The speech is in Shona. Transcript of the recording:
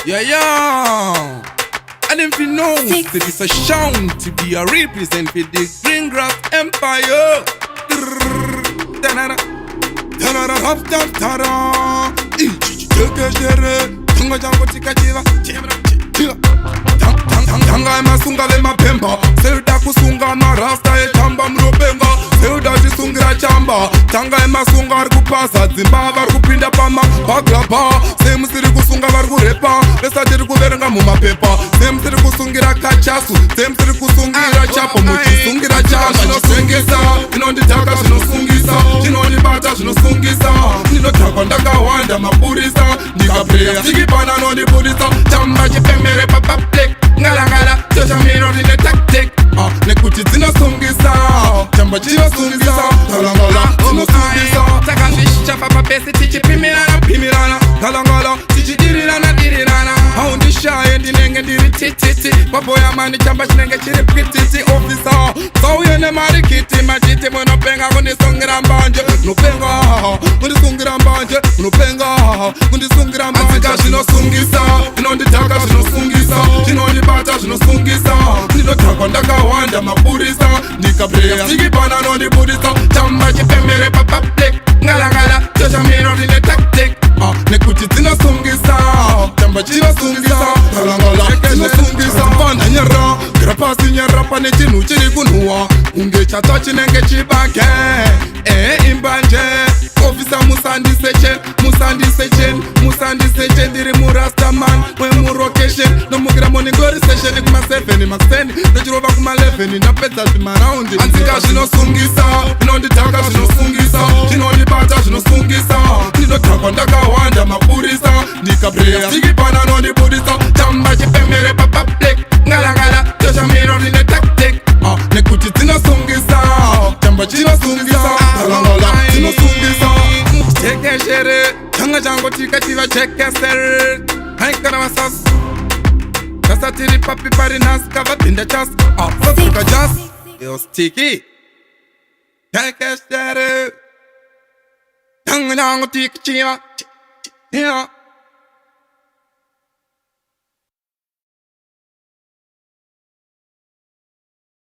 Yeah. And if you know that it's a shame to be a represent for the Green Grass Empire. Tanga emasunga vemapemba Selda kusunga marasta etamba mrobenga Selda chisungira chamba Tanga emasunga vari kupasa dzimba vari kupinda pama pagrapa Semusiri kusunga vari kurepa Vesa tiri kuverenga mumapepa Semusiri kusungira kachasu Semusiri kusungira chapo muchisungira chamba Zvinosengesa, zvinonditaka zvinosungisa Zvinondibata zvinosungisa Ndinotakwa ndakawanda mapurisa Ndikapreya chikipana nondibudisa Chamba chipemere papaplek Ngala, tosha miro rine tactic Nekuti dzinosungisa Chamba chinosungisa Ngala, dzinosungisa Takazvisha papapesi tichipimirana Ngala, tichidirirana Haundishaye ndinenge ndiri tititi Paboya mani chamba chinenge chiri pititi Officer, sauye nemarikiti Machiti munopenga kundisungira mbanje Munopenga, kundisungira mbanje Munopenga, kundisungira mbanje Atsika zvinosungisa, inonditaka zvinosungisa Zvinondibata zvinosungisa Ndinotakwa ndakawanda mapurisa Ndikapreya chikipana nondibudisa Chamba chipemere papaplek Ngala, tosha miro rine tactic Nekuti dzinosungisa Chamba chinosungisa Ngala, dzinosungisa Mfana nyara Grapasi nyara pane chinhu chiri kunhuwa Unge chata chinenge chibake Imbanje Officer musandisechen Ndiri murastaman Wemurocation Nomugira morning glory session Kuma 7 max 10 Nechirova kuma 11 Ndapedza zvimaraundi Anzika zvinosungisa Inonditaka zvinosungisa Zvinondibata zvinosungisa Ndinotakwa ndakawanda mapurisa Ndikapreya chikipana nondibudisa Chamba chipemere papaplek Ngala, tosha miro rine tactic Nekuti dzinosungisa Chamba chinosungisa Ngala, dzinosungisa Chekeshere Changa chango tika chiva chekesere Haikana masas Kasa tiri papi pari naska Vapinda chas Sasuka jas Yo sticky Chekeshere Changa chango tika chiva Yeah